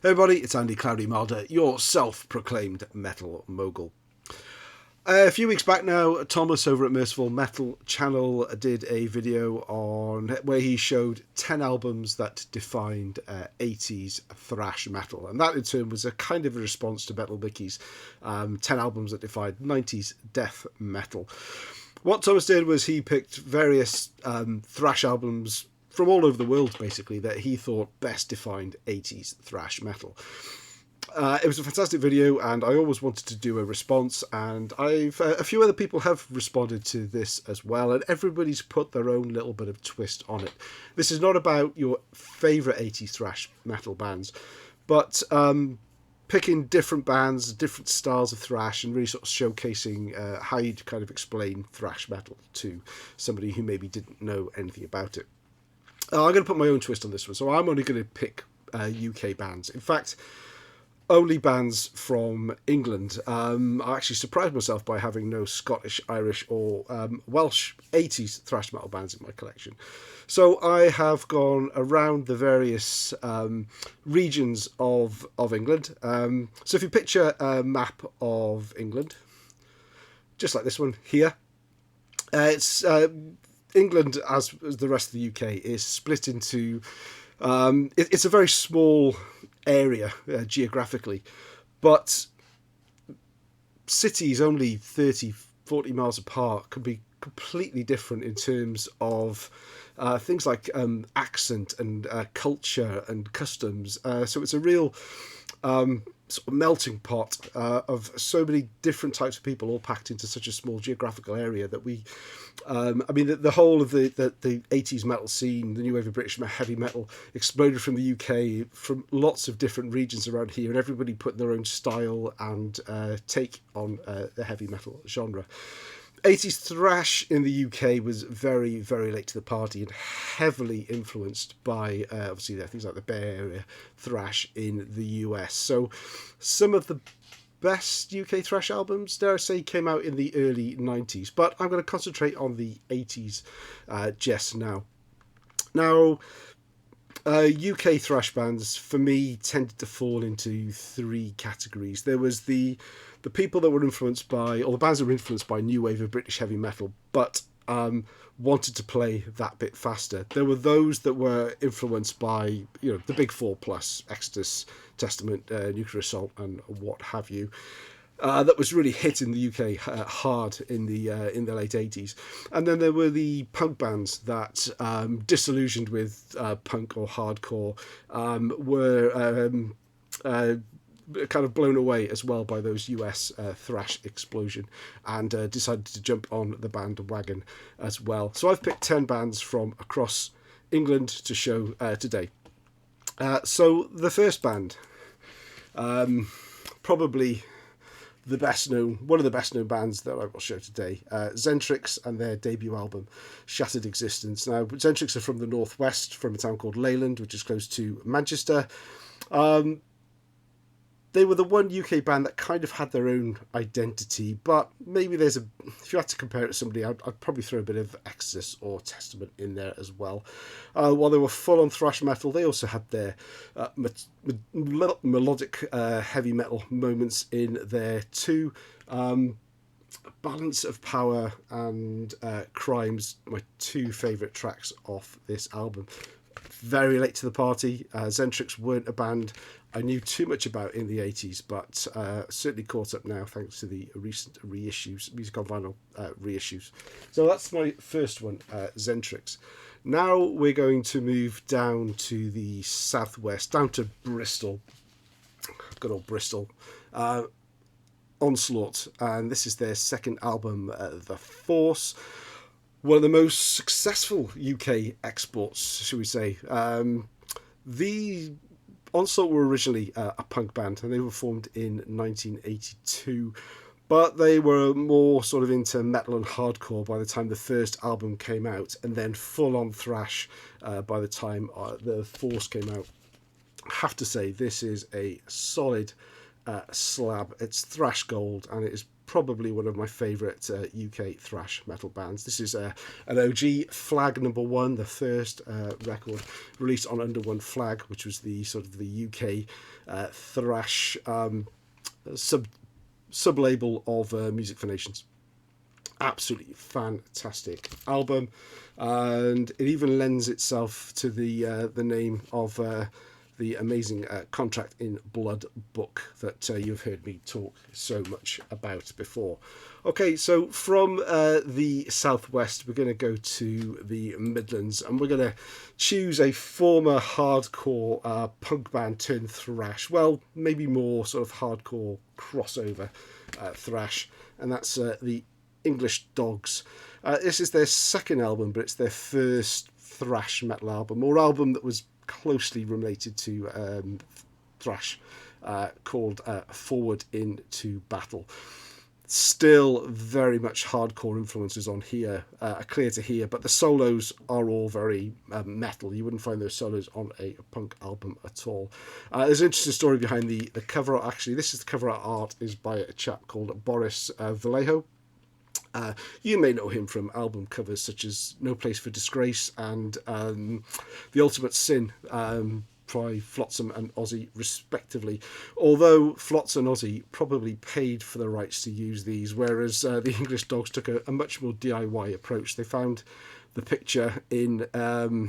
Hey everybody, it's Andy Cloudy Milder, your self-proclaimed metal mogul. A few weeks back now, Thomas over at Merciful Metal channel did a video on where he showed 10 albums that defined 80s thrash metal, and that in turn was a kind of a response to Metal Mickey's 10 albums that defined 90s death metal. What Thomas did was he picked various thrash albums from all over the world, basically, that he thought best defined 80s thrash metal. It was a fantastic video, and I always wanted to do a response, and a few other people have responded to this as well, and everybody's put their own little bit of twist on it. This is not about your favourite 80s thrash metal bands, but picking different bands, different styles of thrash, and really sort of showcasing how you'd kind of explain thrash metal to somebody who maybe didn't know anything about it. I'm going to put my own twist on this one, so I'm only going to pick UK bands. In fact, only bands from England. I actually surprised myself by having no Scottish, Irish, or Welsh 80s thrash metal bands in my collection. So I have gone around the various regions of England. So if you picture a map of England, just like this one here, it's England, as the rest of the UK, is split into... it's a very small area geographically, but cities only 30-40 miles apart can be completely different in terms of things like accent and culture and customs. So it's a real sort of melting pot of so many different types of people all packed into such a small geographical area that we... I mean, the whole of the 80s metal scene, the new wave of British heavy metal, exploded from the UK, from lots of different regions around here, and everybody put their own style and take on the heavy metal genre. 80s thrash in the UK was very, very late to the party and heavily influenced by, obviously, things like the Bay Area thrash in the US. So some of the best UK thrash albums, dare I say, came out in the early 90s. But I'm going to concentrate on the 80s just now. Now, UK thrash bands, for me, tended to fall into three categories. There was the people that were influenced by, or the bands that were influenced by new wave of British heavy metal, but wanted to play that bit faster. There were those that were influenced by, the big four plus, Exodus, Testament, Nuclear Assault, and what have you. That was really hit in the UK hard in the late 80s. And then there were the punk bands that, disillusioned with punk or hardcore, were kind of blown away as well by those US thrash explosion, and decided to jump on the bandwagon as well. So I've picked 10 bands from across England to show today. So the first band, probably one of the best known bands that I will show today, Xentrix and their debut album, Shattered Existence. Now, Xentrix are from the northwest, from a town called Leyland, which is close to Manchester. They were the one UK band that kind of had their own identity, but maybe if you had to compare it to somebody, I'd probably throw a bit of Exodus or Testament in there as well. While they were full on thrash metal, they also had their melodic heavy metal moments in there too. Balance of Power and Crimes, my two favourite tracks off this album. Very late to the party. Xentrix weren't a band I knew too much about in the 80s, but certainly caught up now thanks to the recent reissues, Music on Vinyl reissues. So that's my first one, Xentrix. Now we're going to move down to the southwest, down to Bristol. Good old Bristol. Onslaught, and this is their second album, The Force. One of the most successful UK exports, shall we say. The Onslaught were originally a punk band, and they were formed in 1982, but they were more sort of into metal and hardcore by the time the first album came out, and then full-on thrash by the time The Force came out. I have to say, this is a solid slab. It's thrash gold, and it is probably one of my favourite UK thrash metal bands. This is an OG, Flag #1, the first record released on Under One Flag, which was the sort of the UK thrash sub-label of Music for Nations. Absolutely fantastic album, and it even lends itself to the name of the amazing Contract in Blood book that you've heard me talk so much about before. Okay, so from the southwest, we're going to go to the Midlands, and we're going to choose a former hardcore punk band turned thrash. Well, maybe more sort of hardcore crossover thrash, and that's the English Dogs. This is their second album, but it's their first thrash metal album, or album that was closely related to thrash, called Forward Into Battle. Still very much hardcore influences on here, are clear to hear, but the solos are all very metal. You wouldn't find those solos on a punk album at all. There's an interesting story behind the cover art. Actually, this is the cover art is by a chap called Boris Vallejo. You may know him from album covers such as No Place for Disgrace and The Ultimate Sin by Flotsam and Ozzy respectively, although Flotsam and Ozzy probably paid for the rights to use these, whereas the English Dogs took a much more DIY approach. They found the picture in a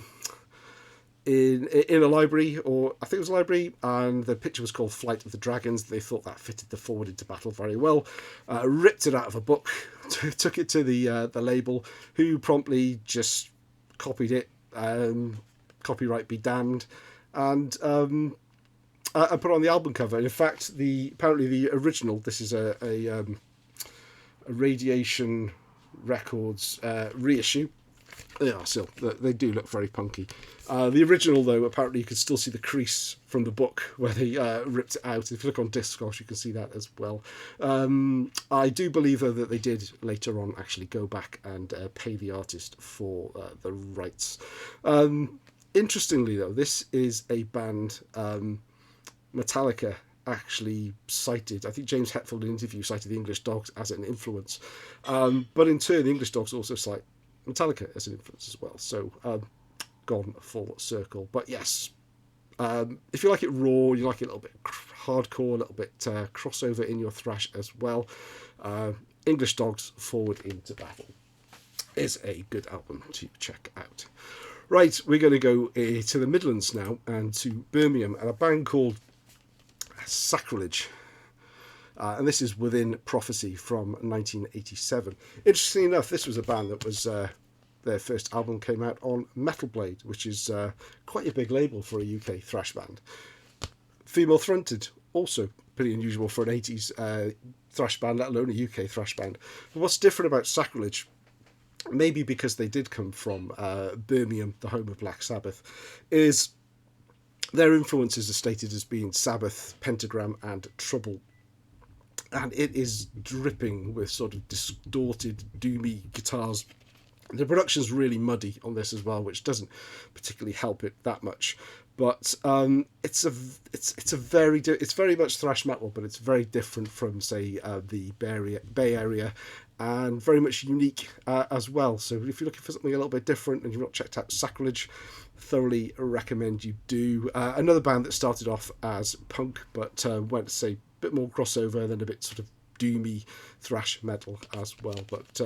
library, or I think it was a library, and the picture was called Flight of the Dragons. They thought that fitted the Forward Into Battle very well, ripped it out of a book, took it to the label, who promptly just copied it, copyright be damned, and put it on the album cover. And in fact, apparently the original, this is a Radiation Records reissue. Yeah, still, they do look very punky. The original, though, apparently you can still see the crease from the book where they ripped it out. If you look on Discogs, you can see that as well. I do believe, though, that they did later on actually go back and pay the artist for the rights. Interestingly, though, this is a band Metallica actually cited. I think James Hetfield in an interview cited the English Dogs as an influence. But in turn, the English Dogs also cite Metallica as an influence as well, so gone full circle. But yes, if you like it raw, you like it a little bit hardcore, a little bit crossover in your thrash as well, English Dogs Forward Into Battle is a good album to check out. Right, we're going to go to the Midlands now, and to Birmingham, and a band called Sacrilege. And this is Within Prophecy from 1987. Interestingly enough, this was a band that was their first album came out on Metal Blade, which is quite a big label for a UK thrash band. Female fronted, also pretty unusual for an 80s thrash band, let alone a UK thrash band. But what's different about Sacrilege, maybe because they did come from Birmingham, the home of Black Sabbath, is their influences are stated as being Sabbath, Pentagram and Trouble. And it is dripping with sort of distorted, doomy guitars. The production's really muddy on this as well, which doesn't particularly help it that much. But it's very much thrash metal, but it's very different from, say, the Bay Area, and very much unique as well. So if you're looking for something a little bit different and you've not checked out Sacrilege, thoroughly recommend you do. Another band that started off as punk, but went to say bit more crossover, then a bit sort of doomy thrash metal as well. But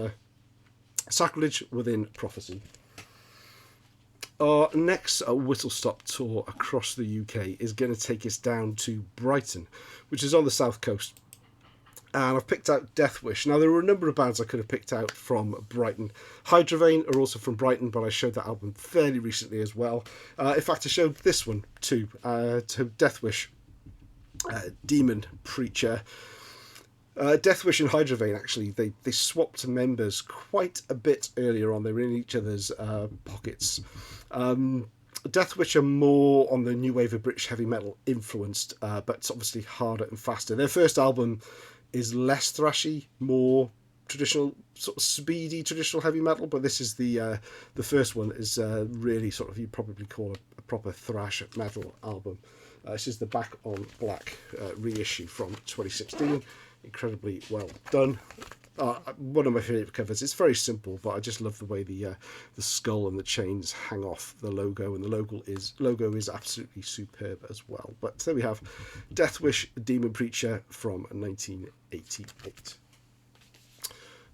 Sacrilege Within Prophecy. Our next whistle stop tour across the UK is going to take us down to Brighton, which is on the south coast. And I've picked out Deathwish. Now, there were a number of bands I could have picked out from Brighton. Hydravane are also from Brighton, but I showed that album fairly recently as well. In fact, I showed this one too, to Deathwish. Demon Preacher. Deathwish and Hydravane, actually, they swapped members quite a bit earlier on. They were in each other's pockets. Deathwish are more on the new wave of British heavy metal influenced, but it's obviously harder and faster. Their first album is less thrashy, more traditional, sort of speedy traditional heavy metal, but this is the first one that is really sort of, you'd probably call a proper thrash metal album. This is the Back on Black reissue from 2016. incredibly well done. One of my favourite covers. It's very simple, but I just love the way the skull and the chains hang off the logo, and the logo is absolutely superb as well. But there we have Deathwish Demon Preacher from 1988.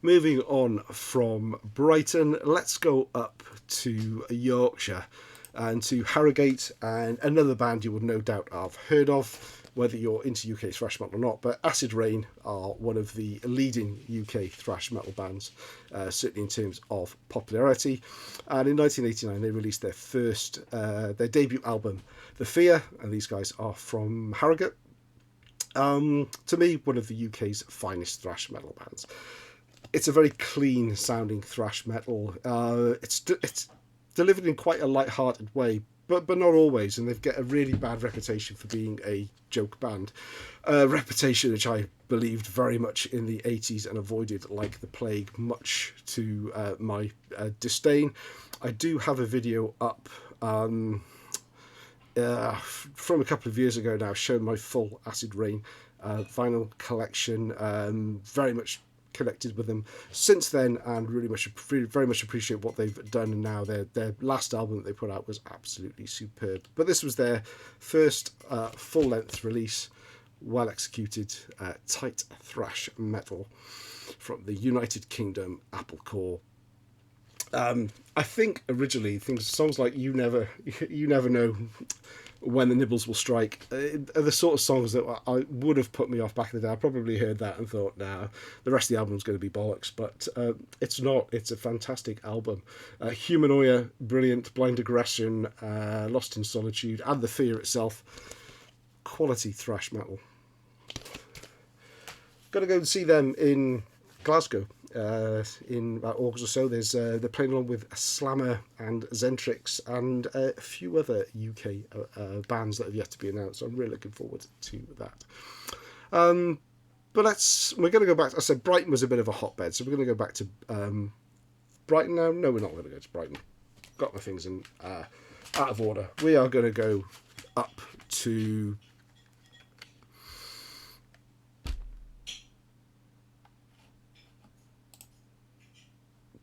Moving on from Brighton, let's go up to Yorkshire and to Harrogate, and another band you would no doubt have heard of, whether you're into UK thrash metal or not, but Acid Reign are one of the leading UK thrash metal bands, certainly in terms of popularity. And in 1989, they released their debut album, The Fear, and these guys are from Harrogate. To me, one of the UK's finest thrash metal bands. It's a very clean sounding thrash metal. It's delivered in quite a light-hearted way, but not always, and they've got a really bad reputation for being a joke band, a reputation which I believed very much in the 80s and avoided like the plague, much to my disdain. I do have a video up from a couple of years ago now, showing my full Acid Reign vinyl collection. Very much connected with them since then, and very much appreciate what they've done. And now their last album that they put out was absolutely superb, but this was their first full-length release, well executed, tight thrash metal from the United Kingdom, Applecore. I think originally songs like you never know when the nibbles will strike are the sort of songs that I would have put me off back in the day. I probably heard that and thought, nah, the rest of the album's going to be bollocks, but it's not. It's a fantastic album. Humanoia, brilliant. Blind Aggression, Lost in Solitude, and The Fear itself. Quality thrash metal. Got to go and see them in Glasgow in about August or so. They're playing along with Slammer and Zentrix and a few other UK bands that have yet to be announced. So I'm really looking forward to that. But we're going to go back. I said Brighton was a bit of a hotbed, so we're going to go back to Brighton now. No, we're not going to go to Brighton. Got my things in out of order. We are going to go up to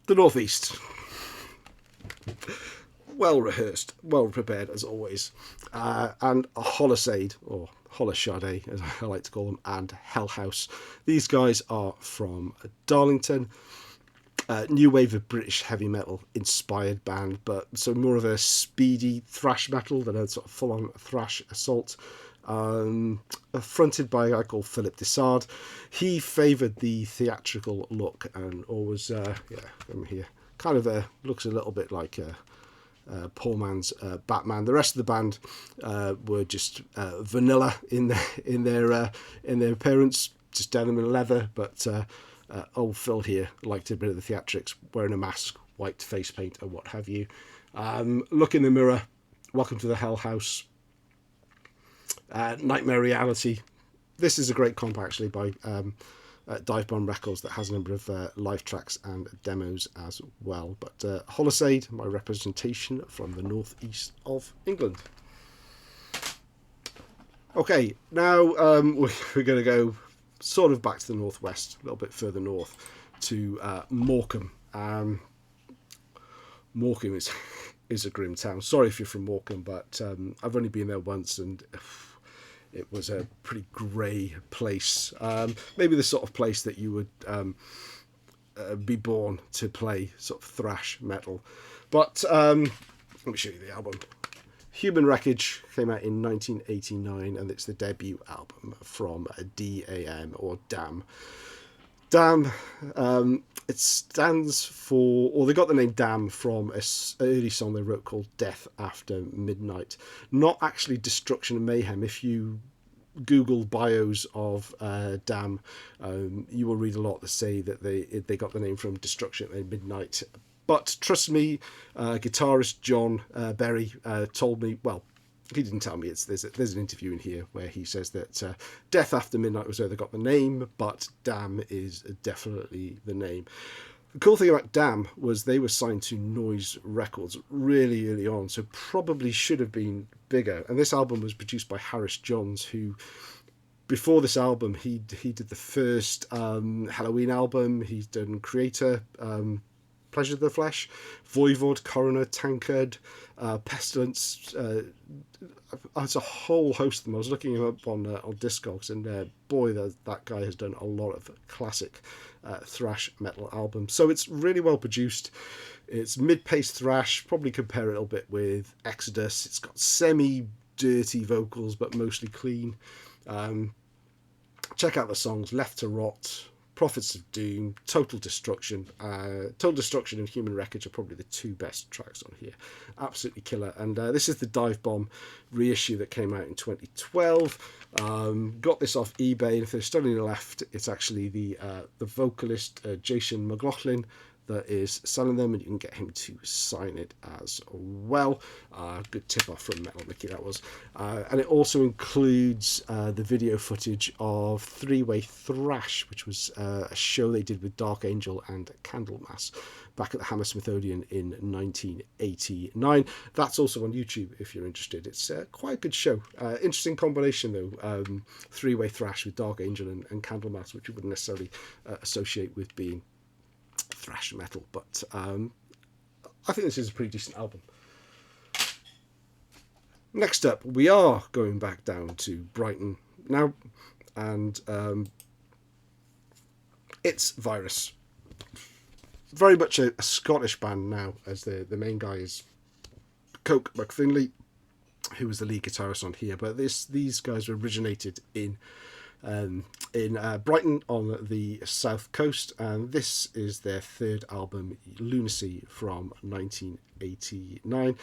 the northeast. Well rehearsed, well prepared as always, and Holocide, or Holocide as I like to call them, and Hell House. These guys are from Darlington. New wave of British heavy metal inspired band, but so more of a speedy thrash metal than a sort of full-on thrash assault. Fronted by a guy called Philip Dessard. He favoured the theatrical look and always, I'm here, kind of looks a little bit like poor man's Batman. The rest of the band were just vanilla in their appearance, just denim and leather. But old Phil here liked a bit of the theatrics, wearing a mask, white face paint, and what have you. Look in the mirror. Welcome to the Hell House. Nightmare Reality. This is a great comp actually by Dive Bomb Records that has a number of live tracks and demos as well. But Holocide, my representation from the northeast of England. Okay, now we're going to go sort of back to the northwest, a little bit further north to Morecambe. Morecambe is a grim town. Sorry if you're from Morecambe, but I've only been there once, and it was a pretty grey place. Maybe the sort of place that you would be born to play sort of thrash metal. But let me show you the album. Human Wreckage came out in 1989, and it's the debut album from DAM, or DAM. DAM, it stands for, or they got the name DAM from an early song they wrote called Death After Midnight. Not actually Destruction and Mayhem. If you Google bios of DAM, you will read a lot that say that they got the name from Destruction at Midnight. But trust me, guitarist John Berry told me, well, he didn't tell me, there's an interview in here where he says that Death After Midnight was where they got the name, but Damn is definitely the name. The cool thing about Damn was they were signed to Noise Records really early on, so probably should have been bigger. And this album was produced by Harris Johns, who before this album, he did the first Halloween album. He's done Creator, Pleasure of the Flesh, Voivod, Coroner, Tankard, Pestilence. It's a whole host of them. I was looking him up on Discogs, and boy, that guy has done a lot of classic thrash metal albums. So it's really well produced. It's mid-paced thrash. Probably compare it a little bit with Exodus. It's got semi-dirty vocals, but mostly clean. Check out the songs Left to Rot, Prophets of Doom, Total Destruction. Total Destruction and Human Wreckage are probably the two best tracks on here. Absolutely killer. And this is the Dive Bomb reissue that came out in 2012. Got this off eBay, and if they're still on the left, it's actually the vocalist Jason McLaughlin that is selling them, and you can get him to sign it as well. Good tip off from Metal Mickey, that was. And it also includes the video footage of Three-Way Thrash, which was a show they did with Dark Angel and Candlemas back at the Hammersmith Odeon in 1989. That's also on YouTube if you're interested. It's quite a good show. Interesting combination though, Three-Way Thrash with Dark Angel and Candlemas, which you wouldn't necessarily associate with being thrash metal, but I think this is a pretty decent album. Next up, we are going back down to Brighton now, and it's Virus. Very much a Scottish band now, as the main guy is Coke McFinley, who was the lead guitarist on here, but these guys originated in Brighton on the south coast, and this is their third album, Lunacy, from 1989.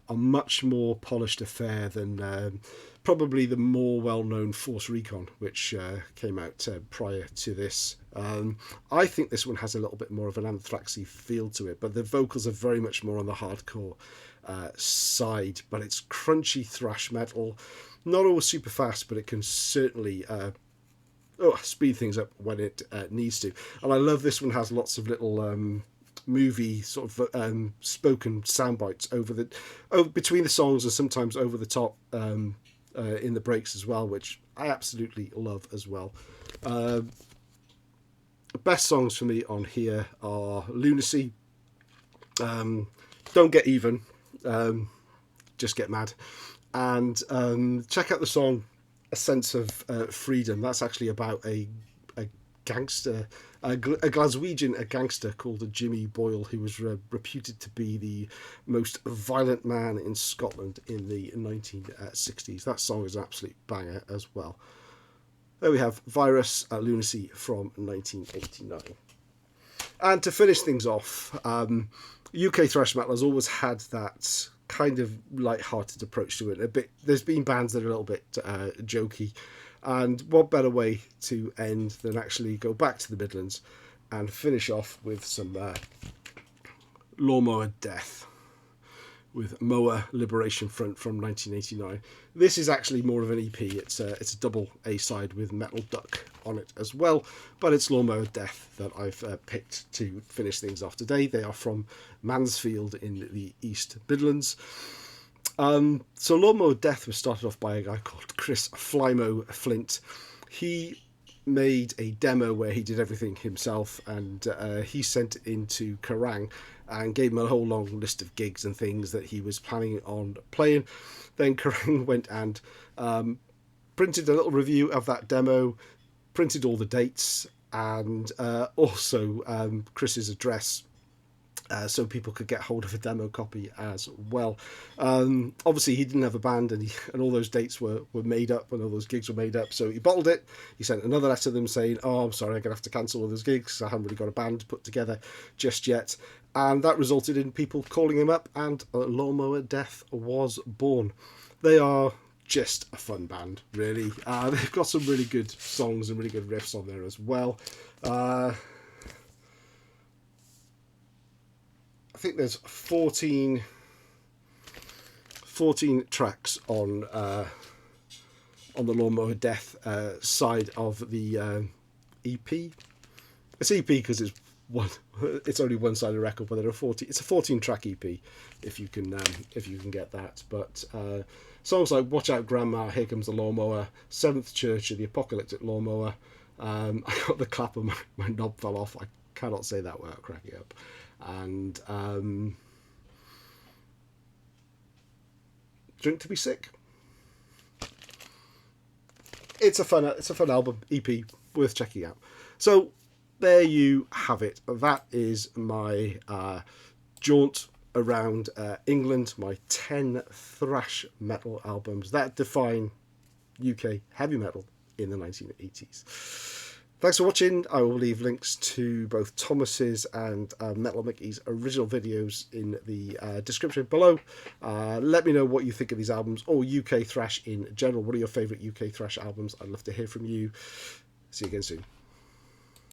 A much more polished affair than probably the more well-known Force Recon, which came out prior to this. I think this one has a little bit more of an Anthraxy feel to it, but the vocals are very much more on the hardcore side, but it's crunchy thrash metal, not always super fast, but it can certainly speed things up when it needs to. And I love this one has lots of little movie sort of spoken sound bites over between the songs, and sometimes over the top in the breaks as well, which I absolutely love as well. The best songs for me on here are Lunacy, Don't Get Even, Just Get Mad, and check out the song A Sense of Freedom. That's actually about a gangster, a Glaswegian gangster called Jimmy Boyle, who was reputed to be the most violent man in Scotland in the 1960s. That song is an absolute banger as well. There we have Virus, Lunacy from 1989. And to finish things off, UK thrash metal has always had that kind of light-hearted approach to it. There's been bands that are a little bit jokey, and what better way to end than actually go back to the Midlands and finish off with some Lawnmower Death with Mower Liberation Front from 1989. This is actually more of an EP. It's a double A-side with Metal Duck on it as well, but it's Lawnmower Death that I've picked to finish things off today. They are from Mansfield in the East Midlands. So Lawnmower Death was started off by a guy called Chris Flymo Flint. He made a demo where he did everything himself, and he sent it into Kerrang and gave him a whole long list of gigs and things that he was planning on playing. Then Kerrang went and printed a little review of that demo, printed all the dates, and also Chris's address, so people could get hold of a demo copy as well. Obviously he didn't have a band, and all those dates were made up, and all those gigs were made up, so he bottled it. He sent another letter to them saying, oh, I'm sorry, I'm going to have to cancel all those gigs, I haven't really got a band put together just yet. And that resulted in people calling him up, and Lawnmower Death was born. They are just a fun band, really. They've got some really good songs and really good riffs on there as well. I think there's 14 tracks on the Lawnmower Death side of the EP. It's EP because it's one. It's only one sided record, but there are 40. It's a 14-track EP, if you can get that. But songs like "Watch Out, Grandma," "Here Comes the Lawnmower," "Seventh Church," or "The Apocalyptic Lawnmower." I got the clapper, my knob fell off. I cannot say that without cracking up. And "Drink to Be Sick." It's a fun album, EP, worth checking out. So there you have it. That is my jaunt around England, my 10 thrash metal albums that define UK heavy metal in the 1980s. Thanks for watching. I will leave links to both Thomas's and Metal Mickey's original videos in the description below. Let me know what you think of these albums, or UK thrash in general. What are your favourite UK thrash albums? I'd love to hear from you. See you again soon.